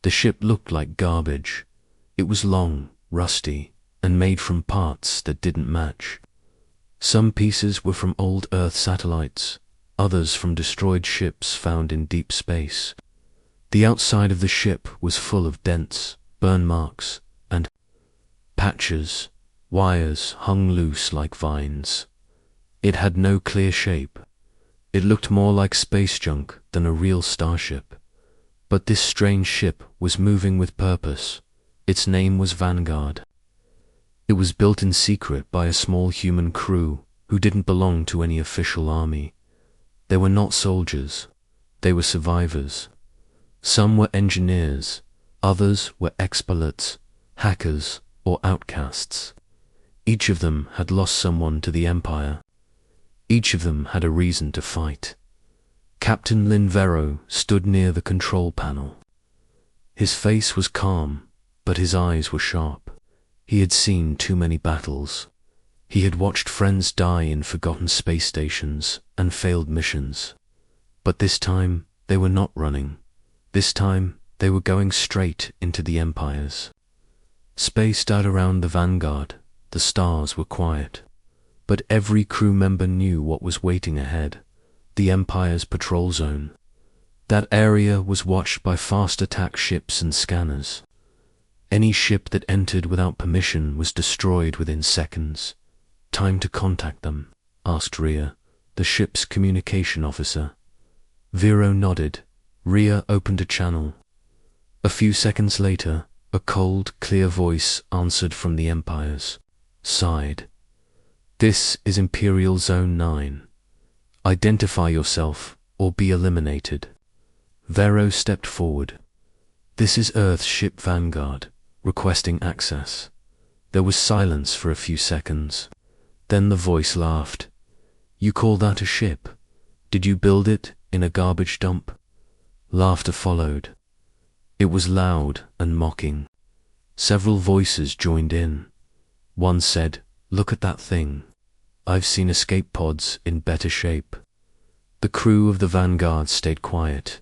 The ship looked like garbage. It was long, rusty, and made from parts that didn't match. Some pieces were from old Earth satellites, others from destroyed ships found in deep space. The outside of the ship was full of dents, burn marks, and patches. Wires hung loose like vines. It had no clear shape. It looked more like space junk than a real starship. But this strange ship was moving with purpose. Its name was Vanguard. It was built in secret by a small human crew who didn't belong to any official army. They were not soldiers. They were survivors. Some were engineers. Others were ex-pilots, hackers, or outcasts. Each of them had lost someone to the Empire. Each of them had a reason to fight. Captain Linvero stood near the control panel. His face was calm, but his eyes were sharp. He had seen too many battles. He had watched friends die in forgotten space stations and failed missions. But this time, they were not running. This time, they were going straight into the Empires. Spaced out around the Vanguard, the stars were quiet. But every crew member knew what was waiting ahead, the Empire's patrol zone. That area was watched by fast attack ships and scanners. Any ship that entered without permission was destroyed within seconds. "Time to contact them?" asked Rhea, the ship's communication officer. Vero nodded. Rhea opened a channel. A few seconds later, a cold, clear voice answered from the Empire's side. "This is Imperial Zone 9. Identify yourself or be eliminated." Vero stepped forward. "This is Earth's ship Vanguard, requesting access." There was silence for a few seconds. Then the voice laughed. "You call that a ship? Did you build it in a garbage dump?" Laughter followed. It was loud and mocking. Several voices joined in. One said, "Look at that thing. I've seen escape pods in better shape." The crew of the Vanguard stayed quiet.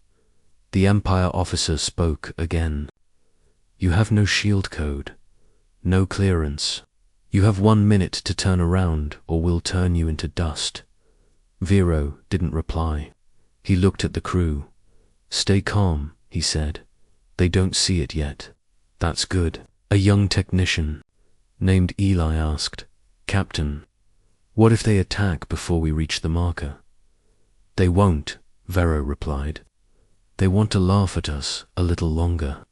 The Empire officer spoke again. "You have no shield code, no clearance. You have 1 minute to turn around or we'll turn you into dust." Vero didn't reply. He looked at the crew. "Stay calm," he said. "They don't see it yet." "That's good." A young technician named Eli asked, "Captain, what if they attack before we reach the marker?" "They won't," Vero replied. "They want to laugh at us a little longer."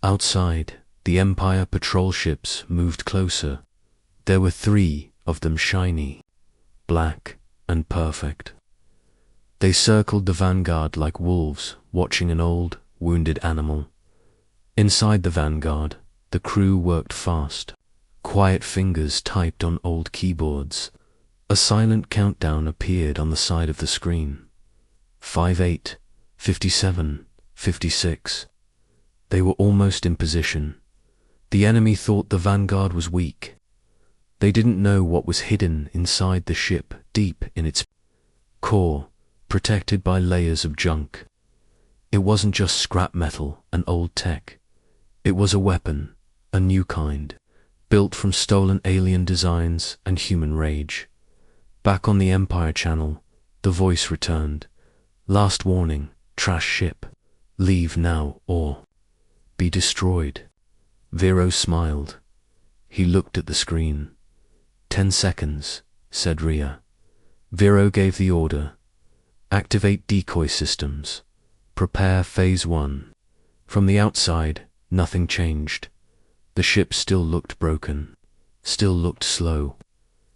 Outside, the Empire patrol ships moved closer. There were 3 of them, shiny, black, and perfect. They circled the Vanguard like wolves watching an old, wounded animal. Inside the Vanguard, the crew worked fast. Quiet fingers typed on old keyboards. A silent countdown appeared on the side of the screen. 58, 57, 56. They were almost in position. The enemy thought the Vanguard was weak. They didn't know what was hidden inside the ship, deep in its core, protected by layers of junk. It wasn't just scrap metal and old tech. It was a weapon, a new kind, built from stolen alien designs and human rage. Back on the Empire channel, the voice returned. "Last warning, trash ship. Leave now or be destroyed." Vero smiled. He looked at the screen. 10 seconds, said Rhea. Vero gave the order. Activate decoy systems. Prepare Phase 1. From the outside, nothing changed. The ship still looked broken, still looked slow,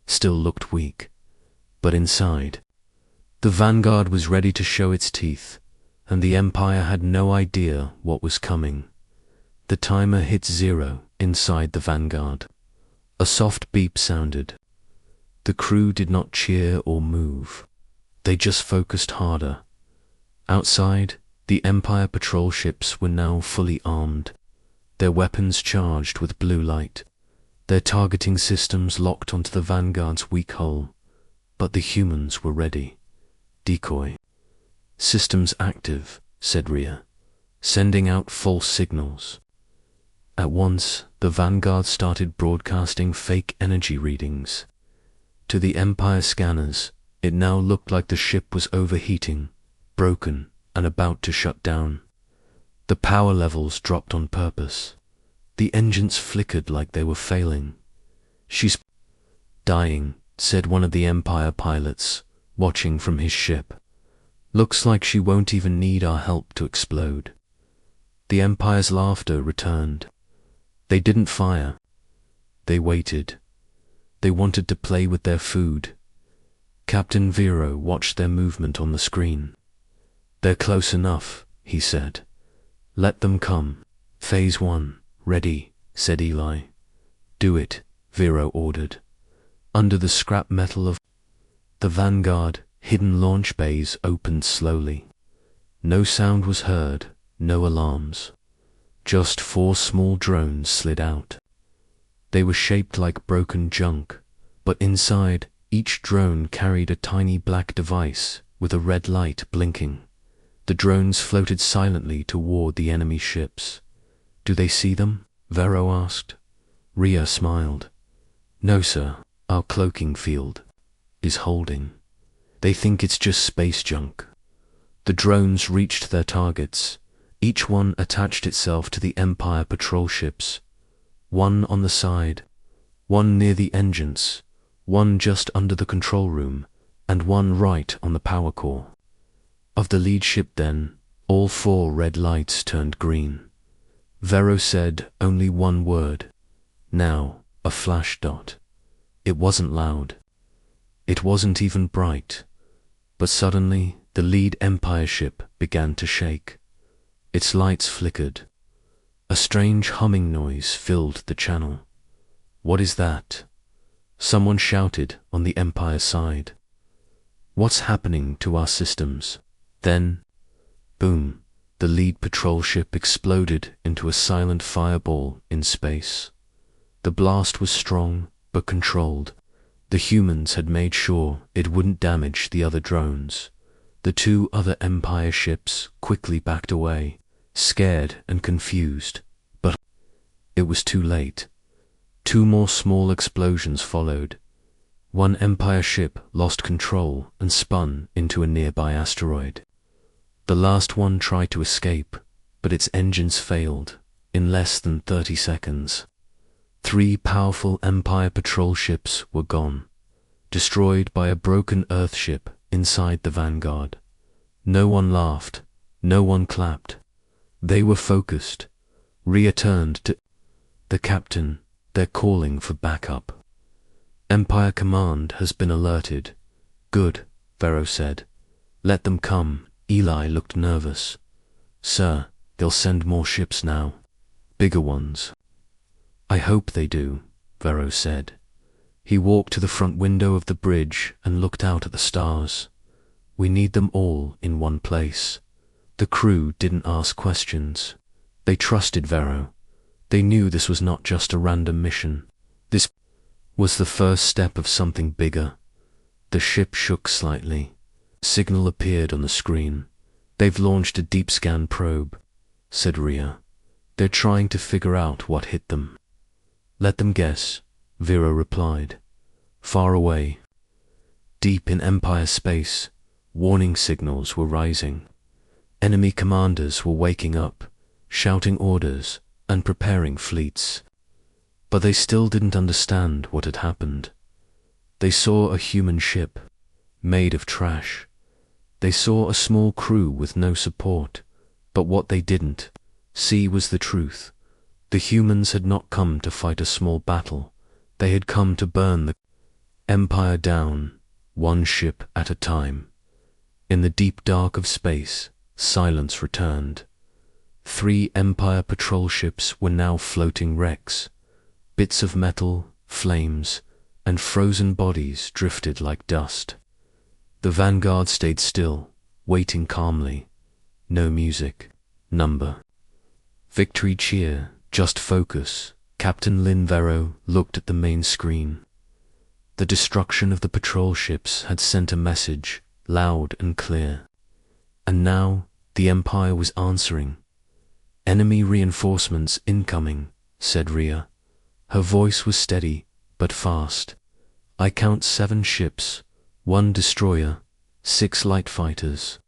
still looked weak. But inside, the Vanguard was ready to show its teeth, and the Empire had no idea what was coming. The timer hit 0 inside the Vanguard. A soft beep sounded. The crew did not cheer or move. They just focused harder. Outside, the Empire patrol ships were now fully armed, their weapons charged with blue light, their targeting systems locked onto the Vanguard's weak hull. But the humans were ready. Decoy. Systems active, said Rhea. sending out false signals. At once, the Vanguard started broadcasting fake energy readings. To the Empire scanners, it now looked like the ship was overheating, broken, and about to shut down. The power levels dropped on purpose. The engines flickered like they were failing. "She's dying," said one of the Empire pilots, watching from his ship. "Looks like she won't even need our help to explode." The Empire's laughter returned. They didn't fire. They waited. They wanted to play with their food. Captain Vero watched their movement on the screen. "They're close enough," he said. "Let them come." "Phase 1, ready," said Eli. "Do it," Vero ordered. Under the scrap metal of the Vanguard, hidden launch bays opened slowly. No sound was heard, no alarms. Just 4 small drones slid out. They were shaped like broken junk, but inside, each drone carried a tiny black device with a red light blinking. The drones floated silently toward the enemy ships. "Do they see them?" Vero asked. Rhea smiled. "No, sir. Our cloaking field is holding. They think it's just space junk." The drones reached their targets. Each one attached itself to the Empire patrol ships. One on the side, one near the engines, one just under the control room, and one right on the power core. Of the lead ship then, all 4 red lights turned green. Vero said only one word. Now, a flash dot. It wasn't loud. It wasn't even bright. But suddenly, the lead Empire ship began to shake. Its lights flickered. A strange humming noise filled the channel. "What is that?" Someone shouted on the Empire side. "What's happening to our systems?" Then, boom, the lead patrol ship exploded into a silent fireball in space. The blast was strong, but controlled. The humans had made sure it wouldn't damage the other drones. The 2 other Empire ships quickly backed away, scared and confused, but it was too late. 2 more small explosions followed. One Empire ship lost control and spun into a nearby asteroid. The last one tried to escape, but its engines failed in less than 30 seconds. 3 powerful Empire patrol ships were gone, destroyed by a broken Earthship inside the Vanguard. No one laughed, no one clapped. They were focused. Rhea turned to the captain. "They're calling for backup." "Empire Command has been alerted." "Good," Vero said. "Let them come." Eli looked nervous. "Sir, they'll send more ships now. Bigger ones." "I hope they do," Vero said. He walked to the front window of the bridge and looked out at the stars. "We need them all in one place." The crew didn't ask questions. They trusted Vero. They knew this was not just a random mission. This was the first step of something bigger. The ship shook slightly. Signal appeared on the screen. "They've launched a deep scan probe," said Rhea. "They're trying to figure out what hit them." "Let them guess," Vero replied. Far away, deep in Empire space, warning signals were rising. Enemy commanders were waking up, shouting orders and preparing fleets. But they still didn't understand what had happened. They saw a human ship, made of trash. They saw a small crew with no support, but what they didn't see was the truth. The humans had not come to fight a small battle. They had come to burn the Empire down, one ship at a time. In the deep dark of space, silence returned. 3 Empire patrol ships were now floating wrecks. Bits of metal, flames, and frozen bodies drifted like dust. The Vanguard stayed still, waiting calmly. No music, number, victory cheer, just focus. Captain Lynn Vero looked at the main screen. The destruction of the patrol ships had sent a message, loud and clear. And now the Empire was answering. Enemy reinforcements incoming, said Rhea. Her voice was steady, but fast. I count 7 ships, 1 destroyer, 6 light fighters.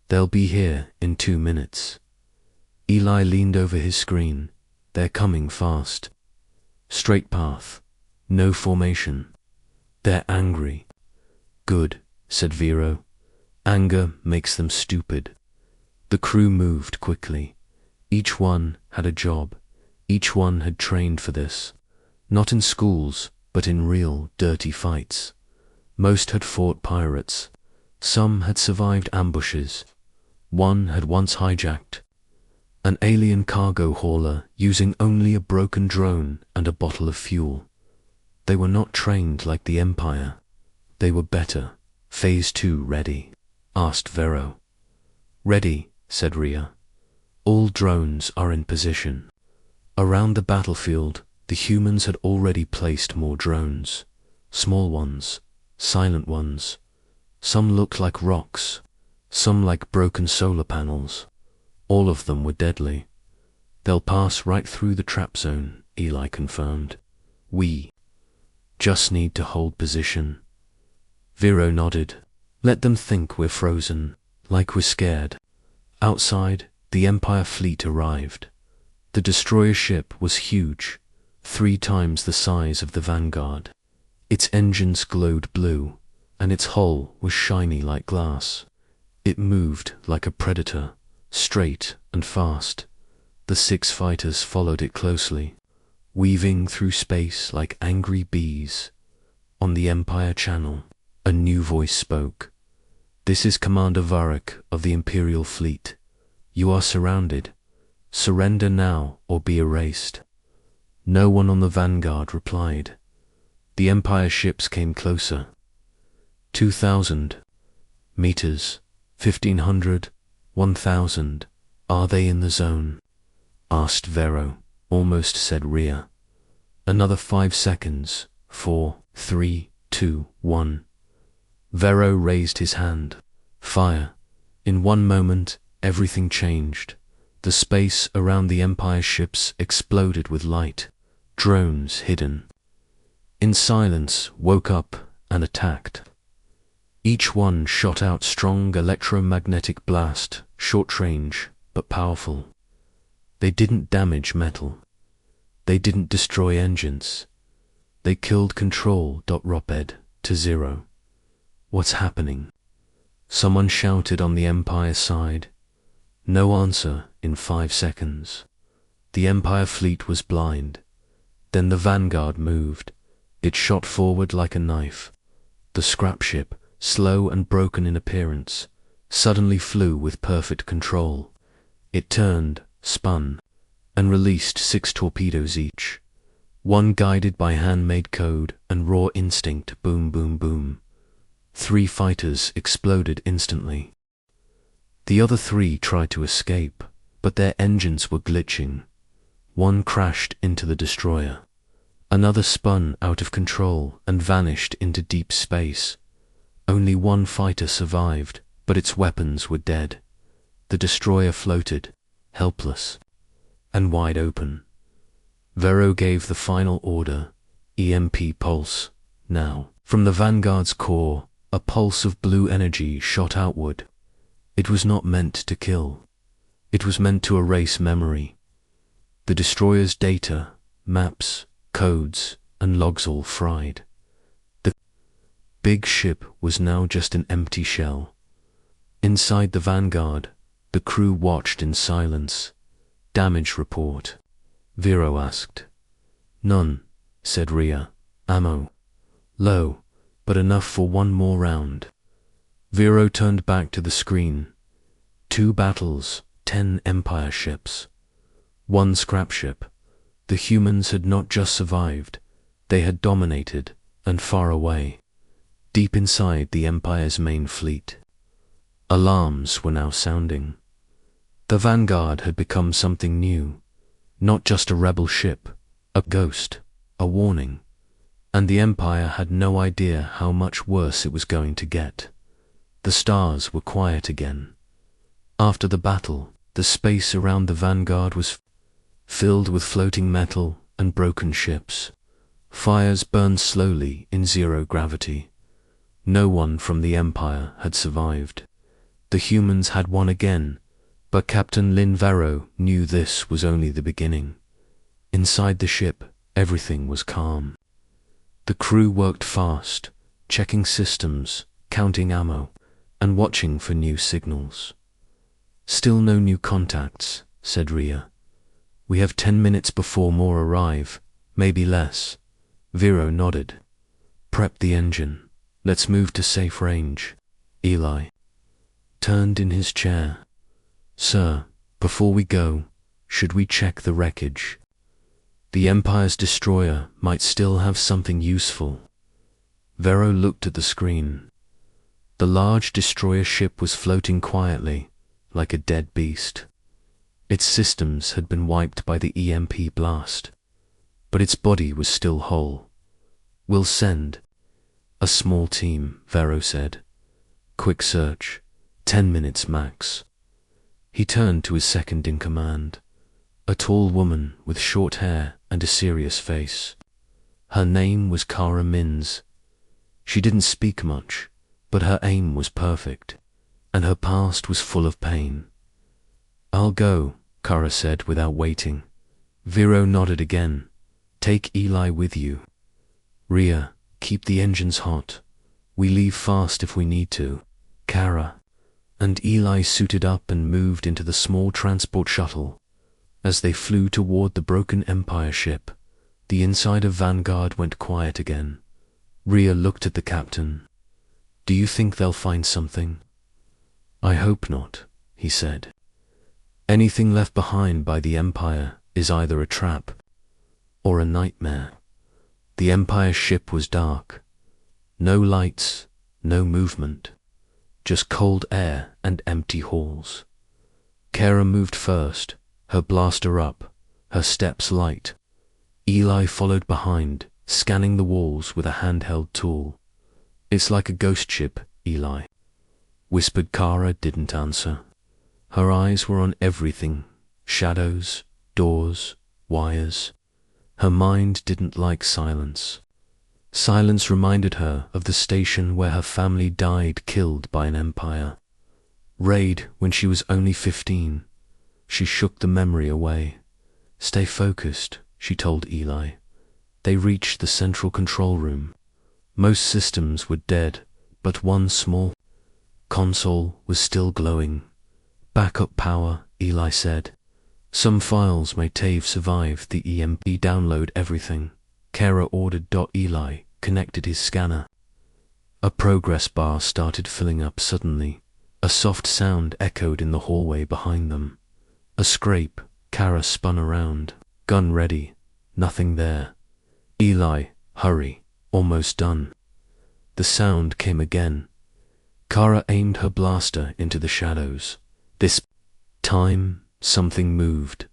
They'll be here in 2 minutes. Eli leaned over his screen. They're coming fast. Straight path. No formation. They're angry. Good, said Vero. Anger makes them stupid. The crew moved quickly. Each one had a job. Each one had trained for this. Not in schools, but in real, dirty fights. Most had fought pirates. Some had survived ambushes. One had once hijacked an alien cargo hauler using only a broken drone and a bottle of fuel. They were not trained like the Empire. They were better. Phase 2 ready? Asked Vero. Ready, said Rhea. All drones are in position. Around the battlefield, the humans had already placed more drones. Small ones, silent ones. Some looked like rocks, some like broken solar panels. All of them were deadly. They'll pass right through the trap zone, Eli confirmed. We just need to hold position. Vero nodded. Let them think we're frozen, like we're scared. Outside, the Empire fleet arrived. The destroyer ship was huge, 3 times the size of the Vanguard. Its engines glowed blue, and its hull was shiny like glass. It moved like a predator, straight and fast. The 6 fighters followed it closely, weaving through space like angry bees. On the Empire Channel, a new voice spoke. This is Commander Varric of the Imperial Fleet. You are surrounded. Surrender now or be erased. No one on the Vanguard replied. The Empire ships came closer. 2,000 meters, 1,500, 1,000. Are they in the zone? Asked Vero. Almost said Rhea. Another 5 seconds. 4, 3, 2, 1. Vero raised his hand. Fire. In one moment, everything changed. The space around the Empire ships exploded with light. Drones hidden in silence woke up and attacked. Each one shot out strong electromagnetic blast, short range, but powerful. They didn't damage metal. They didn't destroy engines. They killed control.roped to 0. What's happening? Someone shouted on the Empire side. No answer in 5 seconds. The Empire fleet was blind. Then the Vanguard moved. It shot forward like a knife. The scrap ship, slow and broken in appearance, suddenly flew with perfect control. It turned, spun, and released 6 torpedoes each. One guided by handmade code and raw instinct. Boom, boom, boom. 3 fighters exploded instantly. The other 3 tried to escape, but their engines were glitching. One crashed into the destroyer. Another spun out of control and vanished into deep space. Only 1 fighter survived, but its weapons were dead. The destroyer floated, helpless, and wide open. Vero gave the final order, EMP pulse. Now, from the Vanguard's core, a pulse of blue energy shot outward. It was not meant to kill. It was meant to erase memory. The destroyer's data, maps, codes, and logs all fried. The big ship was now just an empty shell. Inside the Vanguard, the crew watched in silence. Damage report, Vero asked. None, said Rhea. Ammo. Low, but enough for 1 more round. Vero turned back to the screen. 2 battles, 10 Empire ships. 1 scrap ship. The humans had not just survived, they had dominated, and far away, deep inside the Empire's main fleet. Alarms were now sounding. The Vanguard had become something new, not just a rebel ship, a ghost, a warning. And the Empire had no idea how much worse it was going to get. The stars were quiet again. After the battle, The space around the Vanguard was filled with floating metal and broken ships. Fires burned slowly in zero gravity. No one from the Empire had survived. The humans had won again, but Captain Lin Vero knew this was only the beginning. Inside the ship, everything was calm. The crew worked fast, checking systems, counting ammo, and watching for new signals. "Still no new contacts," said Rhea. "We have 10 minutes before more arrive, maybe less." Vero nodded. "Prep the engine. Let's move to safe range." Eli turned in his chair. "Sir, before we go, should we check the wreckage? The Empire's destroyer might still have something useful." Vero looked at the screen. The large destroyer ship was floating quietly, like a dead beast. Its systems had been wiped by the EMP blast, but its body was still whole. "We'll send a small team," Vero said. "Quick search, 10 minutes max." He turned to his second-in-command, a tall woman with short hair and a serious face. Her name was Kara Mins. She didn't speak much, but her aim was perfect, and her past was full of pain. "I'll go," Kara said without waiting. Vero nodded again. "Take Eli with you. Rhea, keep the engines hot. We leave fast if we need to." Kara and Eli suited up and moved into the small transport shuttle. As they flew toward the broken Empire ship, the inside of Vanguard went quiet again. Rhea looked at the captain. "Do you think they'll find something?" "I hope not," he said. "Anything left behind by the Empire is either a trap or a nightmare." The Empire ship was dark. No lights, no movement, just cold air and empty halls. Kara moved first, her blaster up, her steps light. Eli followed behind, scanning the walls with a handheld tool. "It's like a ghost ship, Eli," whispered. Kara didn't answer. Her eyes were on everything: shadows, doors, wires. Her mind didn't like silence. Silence reminded her of the station where her family died killed by an Empire raid when she was only 15. She shook the memory away. "Stay focused," she told Eli. They reached the central control room. Most systems were dead, but one small console was still glowing. "Backup power," Eli said. "Some files may have survived the EMP. Download everything." Kara ordered. Eli connected his scanner. A progress bar started filling up suddenly. A soft sound echoed in the hallway behind them. A scrape. Kara spun around. "Gun ready." Nothing there. "Eli, hurry. Almost done." The sound came again. Kara aimed her blaster into the shadows. This time, something moved.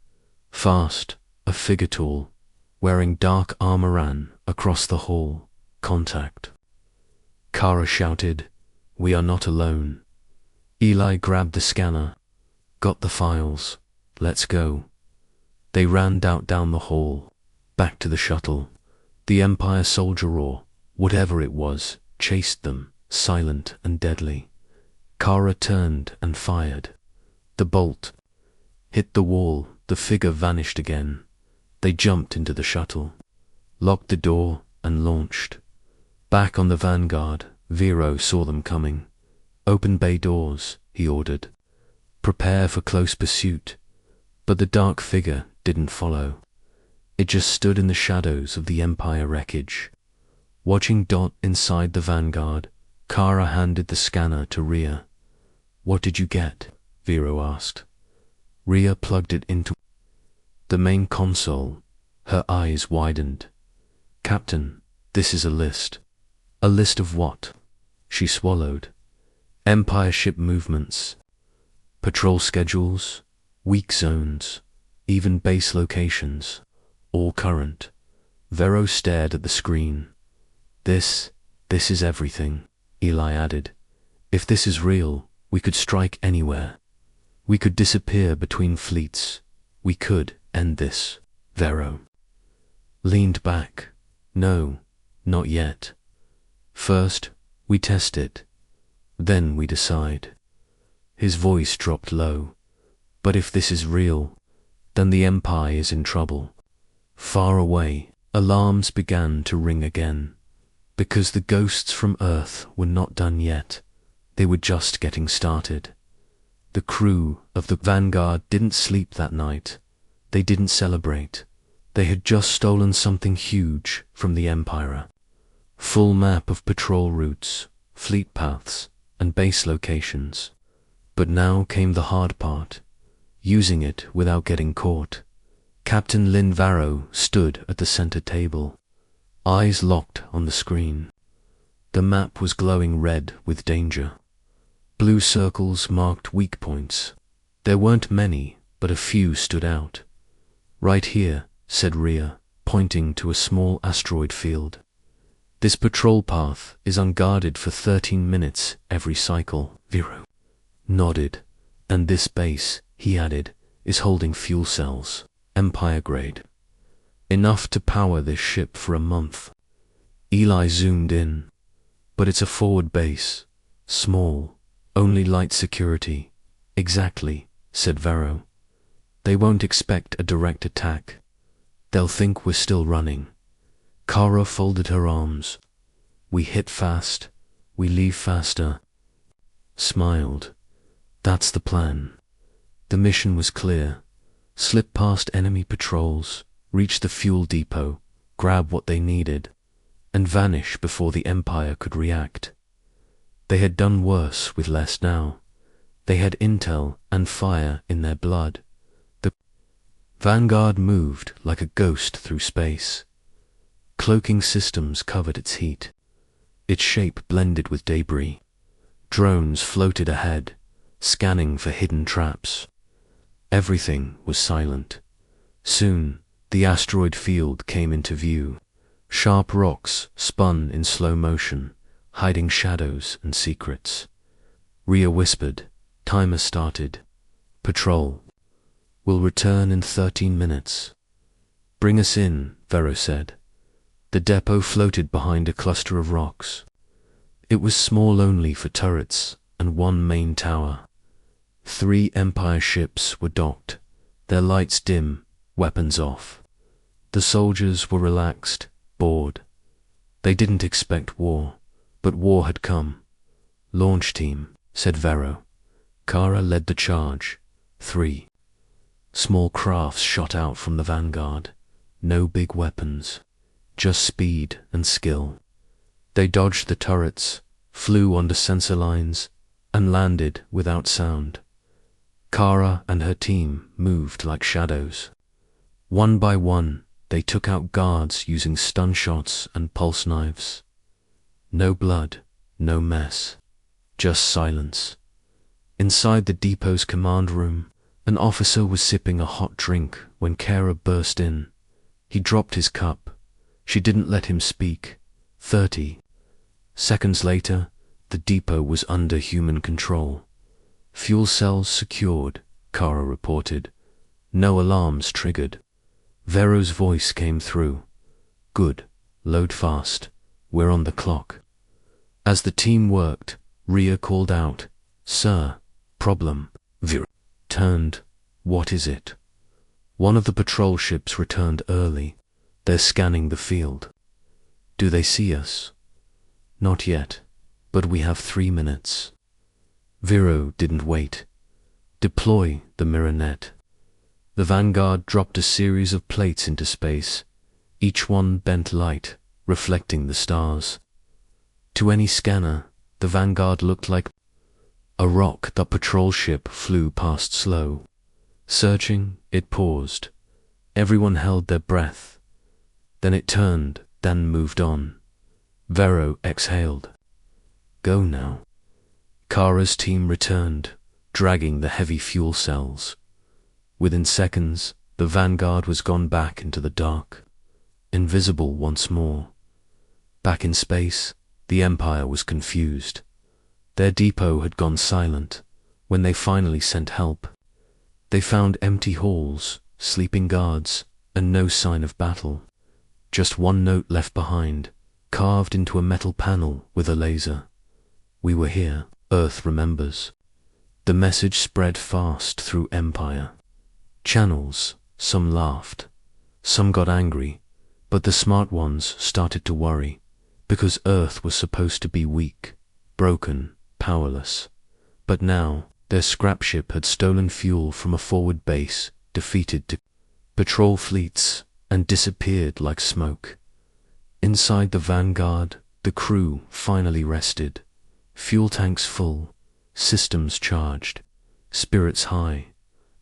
Fast, a figure tall, wearing dark armor ran across the hall. "Contact." Kara shouted, "We are not alone." Eli grabbed the scanner. "Got the files. Let's go." They ran down the hall, back to the shuttle. The Empire soldier, or whatever it was, chased them, silent and deadly. Kara turned and fired. The bolt hit the wall. The figure vanished again. They jumped into the shuttle, locked the door, and launched. Back on the Vanguard, Vero saw them coming. "Open bay doors," he ordered. "Prepare for close pursuit." But the dark figure didn't follow. It just stood in the shadows of the Empire wreckage. Watching inside the Vanguard, Kara handed the scanner to Rhea. "What did you get?" Vero asked. Rhea plugged it into the main console. Her eyes widened. "Captain, this is a list." "A list of what?" She swallowed. "Empire ship movements, patrol schedules, weak zones, even base locations, all current." Vero stared at the screen. This is everything," Eli added. "If this is real, we could strike anywhere. We could disappear between fleets. We could end this. Vero leaned back. No, not yet. First, we test it. Then we decide. His voice dropped low. But if this is real, then the Empire is in trouble. Far away, alarms began to ring again. Because the ghosts from Earth were not done yet. They were just getting started. The crew of the Vanguard didn't sleep that night. They didn't celebrate. They had just stolen something huge from the Empire. Full map of patrol routes, fleet paths, and base locations. But now came the hard part. Using it without getting caught. Captain Lynn Varro stood at the center table. Eyes locked on the screen. The map was glowing red with danger. Blue circles marked weak points. There weren't many, but a few stood out. Right here, said Rhea, pointing to a small asteroid field. This patrol path is unguarded for 13 minutes every cycle. Vero nodded. And this base, he added, is holding fuel cells, Empire grade. Enough to power this ship for a month. Eli zoomed in. But it's a forward base. Small. Only light security. Exactly, said Varro. They won't expect a direct attack. They'll think we're still running. Kara folded her arms. We hit fast. We leave faster. Smiled. That's the plan. The mission was clear. Slip past enemy patrols, reach the fuel depot, grab what they needed, and vanish before the Empire could react. They had done worse with less now. They had intel and fire in their blood. The Vanguard moved like a ghost through space. Cloaking systems covered its heat. Its shape blended with debris. Drones floated ahead, scanning for hidden traps. Everything was silent. Soon, the asteroid field came into view. Sharp rocks spun in slow motion, hiding shadows and secrets. Rhea whispered. Timer started. Patrol. Will return in 13 minutes. Bring us in, Vero said. The depot floated behind a cluster of rocks. It was small only for turrets and one main tower. 3 Empire ships were docked, their lights dim, weapons off. The soldiers were relaxed, bored. They didn't expect war, but war had come. Launch team, said Vero. Kara led the charge. 3. Small crafts shot out from the Vanguard. No big weapons, just speed and skill. They dodged the turrets, flew under sensor lines, and landed without sound. Kara and her team moved like shadows. One by one, they took out guards using stun shots and pulse knives. No blood, no mess, just silence. Inside the depot's command room, an officer was sipping a hot drink when Kara burst in. He dropped his cup. She didn't let him speak. 30 seconds later, the depot was under human control. Fuel cells secured, Kara reported. No alarms triggered. Vero's voice came through. Good. Load fast. We're on the clock. As the team worked, Rhea called out, Sir, problem. Vero turned. What is it? One of the patrol ships returned early. They're scanning the field. Do they see us? Not yet, but we have 3 minutes. Vero didn't wait. Deploy the mirror net. The Vanguard dropped a series of plates into space, each one bent light, reflecting the stars. To any scanner, the Vanguard looked like a rock that patrol ship flew past slow. Searching, it paused. Everyone held their breath. Then it turned, then moved on. Vero exhaled. Go now. Kara's team returned, dragging the heavy fuel cells. Within seconds, the Vanguard was gone back into the dark, invisible once more. Back in space, the Empire was confused. Their depot had gone silent when they finally sent help. They found empty halls, sleeping guards, and no sign of battle. Just one note left behind, carved into a metal panel with a laser. "We were here, Earth remembers." The message spread fast through Empire channels. Some laughed, some got angry, but the smart ones started to worry, because Earth was supposed to be weak, broken, powerless. But now, their scrap ship had stolen fuel from a forward base, defeated patrol fleets, and disappeared like smoke. Inside the Vanguard, the crew finally rested. Fuel tanks full, systems charged, spirits high,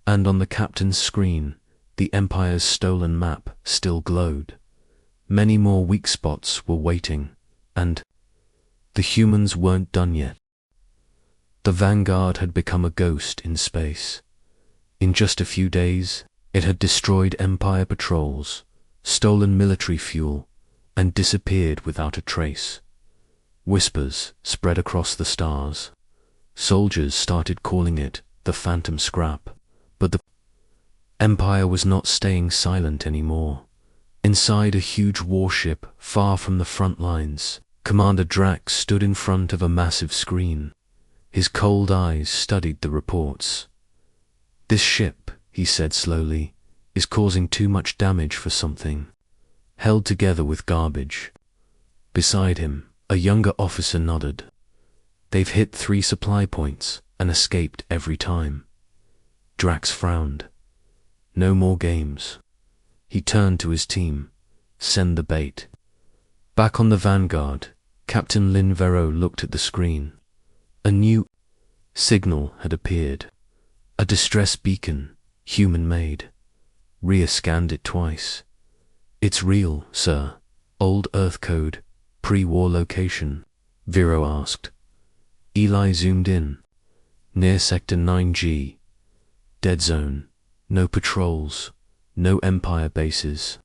and on the captain's screen, the Empire's stolen map still glowed. Many more weak spots were waiting, and the humans weren't done yet. The Vanguard had become a ghost in space. In just a few days, it had destroyed Empire patrols, stolen military fuel, and disappeared without a trace. Whispers spread across the stars. Soldiers started calling it the Phantom Scrap, but the Empire was not staying silent anymore. Inside a huge warship far from the front lines, Commander Drax stood in front of a massive screen. His cold eyes studied the reports. "This ship," he said slowly, "is causing too much damage for something. Held together with garbage." Beside him, a younger officer nodded. "They've hit 3 supply points and escaped every time." Drax frowned. "No more games." He turned to his team. "Send the bait." Back on the Vanguard, Captain Lin Vero looked at the screen. A new signal had appeared. A distress beacon, human-made. Rhea scanned it twice. "It's real, sir. Old Earth code, pre-war location," Vero asked. Eli zoomed in. "Near Sector 9G. Dead zone. No patrols. No Empire bases.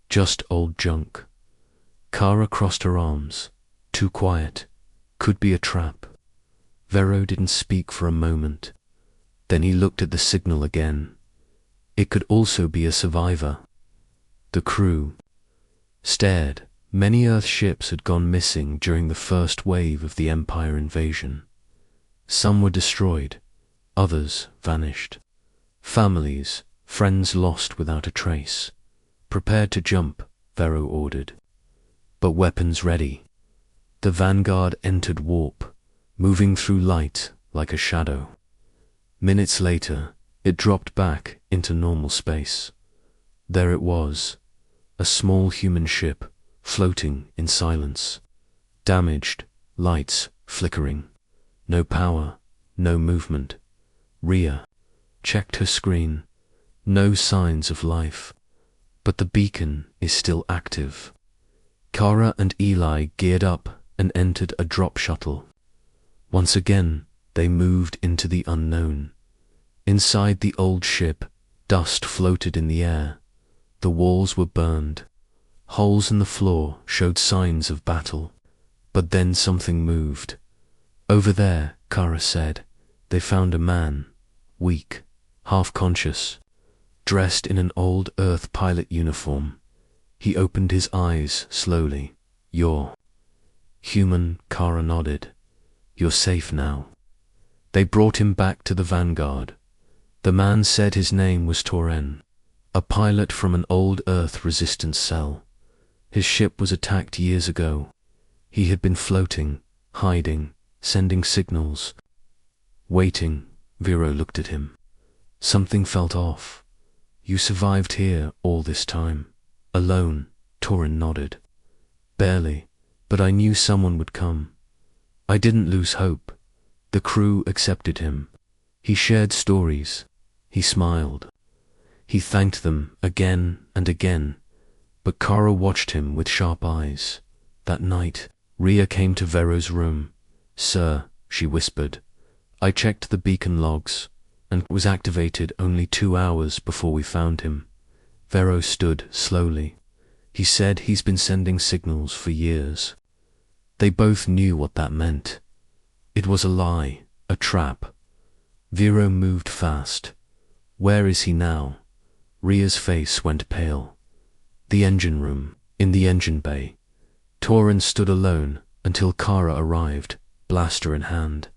Just old junk." Kara crossed her arms. "Too quiet. Could be a trap." Vero didn't speak for a moment. Then he looked at the signal again. It could also be a survivor. The crew stared. Many Earth ships had gone missing during the first wave of the Empire invasion. Some were destroyed, others vanished. Families, friends lost without a trace. "Prepared to jump," Vero ordered. "But weapons ready." The Vanguard entered warp, moving through light like a shadow. Minutes later, it dropped back into normal space. There it was, a small human ship, floating in silence. Damaged, lights flickering. No power, no movement. Rhea checked her screen. No signs of life. But the beacon is still active. Kara and Eli geared up and entered a drop shuttle. Once again, they moved into the unknown. Inside the old ship, dust floated in the air. The walls were burned. Holes in the floor showed signs of battle. But then something moved. "Over there," Kara said, "they found a man, weak, half-conscious, dressed in an old Earth pilot uniform." He opened his eyes slowly. "You're human," Kara nodded. "You're safe now." They brought him back to the Vanguard. The man said his name was Toren, a pilot from an old Earth resistance cell. His ship was attacked years ago. He had been floating, hiding, sending signals. Waiting, Vero looked at him. Something felt off. "You survived here all this time." "Alone," Toren nodded. "Barely, but I knew someone would come. I didn't lose hope." The crew accepted him. He shared stories. He smiled. He thanked them again and again, but Kara watched him with sharp eyes. That night, Rhea came to Vero's room. "Sir," she whispered, "I checked the beacon logs, and was activated only 2 hours before we found him." Vero stood slowly. "He said he's been sending signals for years." They both knew what that meant. It was a lie, a trap. Vero moved fast. Where is he now? Rhea's face went pale. The engine room, in the engine bay. Torin stood alone until Kara arrived, blaster in hand.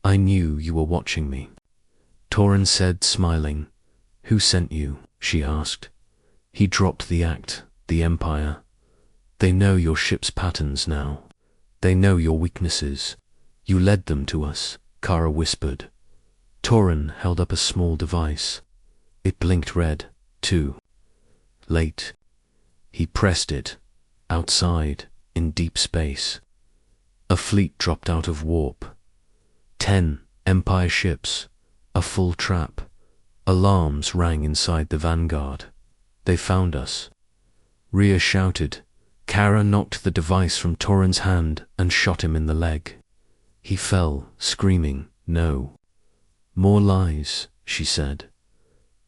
I knew you were watching me. Torin said, smiling. Who sent you? She asked. He dropped the act, the Empire. They know your ship's patterns now. They know your weaknesses. You led them to us, Kara whispered. Torin held up a small device. It blinked red, too. Late. He pressed it. Outside, in deep space. A fleet dropped out of warp. 10 Empire ships. A full trap. Alarms rang inside the Vanguard. They found us. Rhea shouted. Kara knocked the device from Torin's hand and shot him in the leg. He fell, screaming, no. More lies, she said.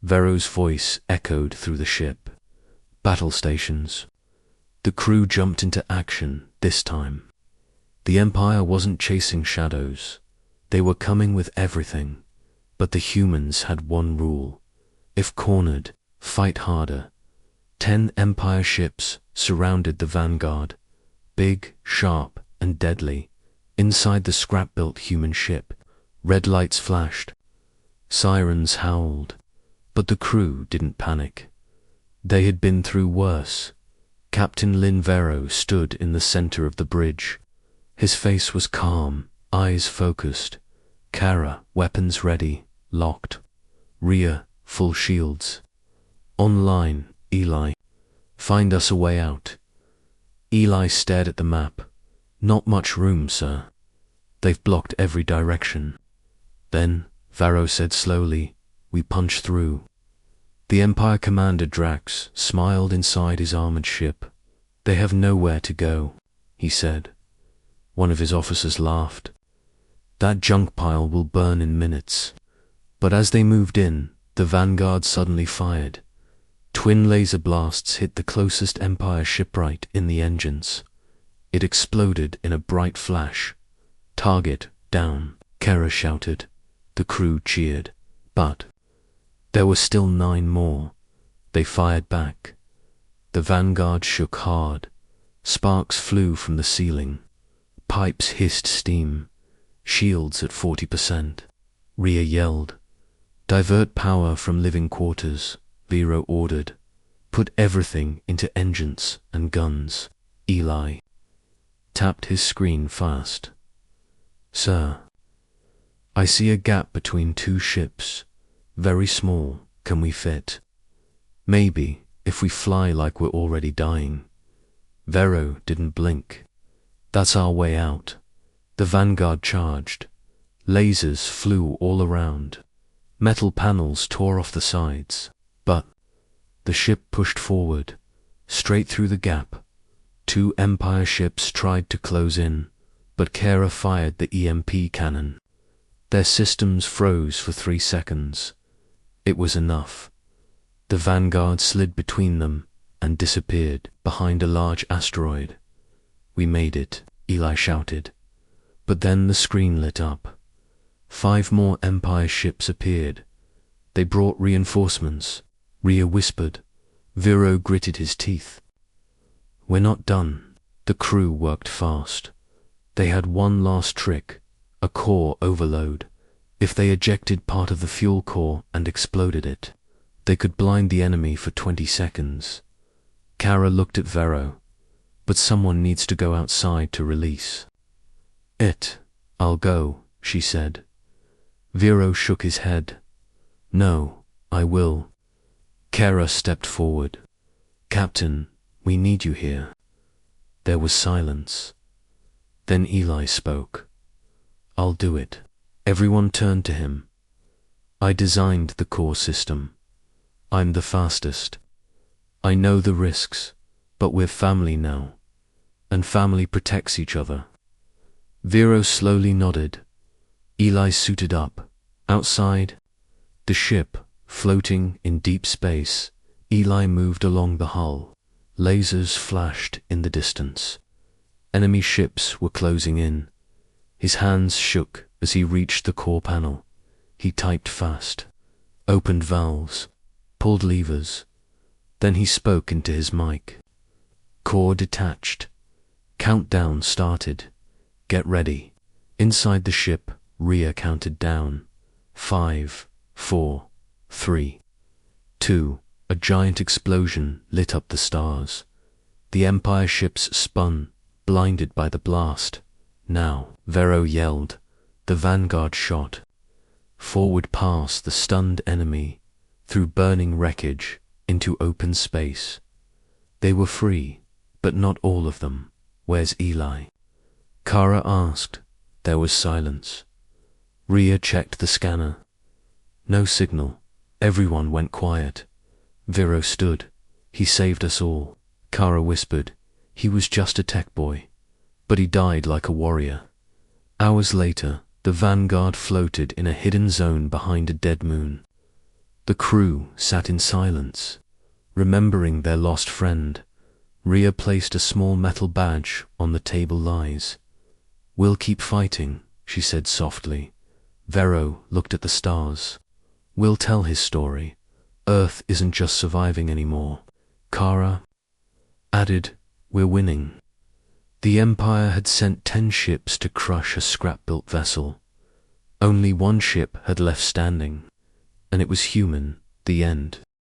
Vero's voice echoed through the ship. Battle stations. The crew jumped into action this time. The Empire wasn't chasing shadows. They were coming with everything. But the humans had one rule. If cornered, fight harder. 10 Empire ships surrounded the Vanguard. Big, sharp, and deadly. Inside the scrap-built human ship, red lights flashed. Sirens howled. But the crew didn't panic. They had been through worse. Captain Lin Vero stood in the center of the bridge. His face was calm, eyes focused. Kara, weapons ready, locked. Rhea, full shields. Online, Eli. Find us a way out. Eli stared at the map. Not much room, sir. They've blocked every direction. Then, Vero said slowly, we punch through. The Empire commander Drax smiled inside his armored ship. They have nowhere to go, he said. One of his officers laughed. That junk pile will burn in minutes. But as they moved in, the Vanguard suddenly fired. Twin laser blasts hit the closest Empire shipwright in the engines. It exploded in a bright flash. Target down, Kara shouted. The crew cheered. But there were still 9 more. They fired back. The Vanguard shook hard. Sparks flew from the ceiling. Pipes hissed steam. Shields at 40%. Rhea yelled. Divert power from living quarters, Vero ordered. Put everything into engines and guns. Eli tapped his screen fast. Sir, I see a gap between 2 ships. Very small. Can we fit? Maybe, if we fly like we're already dying. Vero didn't blink. That's our way out. The Vanguard charged. Lasers flew all around. Metal panels tore off the sides. But the ship pushed forward, straight through the gap. 2 Empire ships tried to close in, but Kara fired the EMP cannon. Their systems froze for 3 seconds. It was enough. The Vanguard slid between them and disappeared behind a large asteroid. We made it, Eli shouted. But then the screen lit up. 5 more Empire ships appeared. They brought reinforcements. Rhea whispered. Vero gritted his teeth. We're not done. The crew worked fast. They had one last trick, a core overload. If they ejected part of the fuel core and exploded it, they could blind the enemy for 20 seconds. Kara looked at Vero. But someone needs to go outside to release. I'll go, she said. Vero shook his head. No, I will. Kara stepped forward. Captain, we need you here. There was silence. Then Eli spoke. I'll do it. Everyone turned to him. I designed the core system. I'm the fastest. I know the risks, but we're family now. And family protects each other. Vero slowly nodded. Eli suited up. Outside, the ship, floating in deep space, Eli moved along the hull. Lasers flashed in the distance. Enemy ships were closing in. His hands shook as he reached the core panel. He typed fast. opened valves, pulled levers. Then he spoke into his mic. Core detached. Countdown started. Get ready. Inside the ship, Rhea counted down. 5, 4, 3, 2. A giant explosion lit up the stars. The Empire ships spun, blinded by the blast. Now, Vero yelled. The Vanguard shot. Forward past the stunned enemy, through burning wreckage, into open space. They were free, but not all of them. Where's Eli? Kara asked. There was silence. Rhea checked the scanner. No signal. Everyone went quiet. Vero stood. He saved us all. Kara whispered. He was just a tech boy, but he died like a warrior. Hours later, the Vanguard floated in a hidden zone behind a dead moon. The crew sat in silence, remembering their lost friend. Rhea placed a small metal badge on the table lies. We'll keep fighting, she said softly. Vero looked at the stars. We'll tell his story. Earth isn't just surviving anymore. Kara added, we're winning. The Empire had sent 10 ships to crush a scrap-built vessel. Only one ship had left standing, and it was human. The end.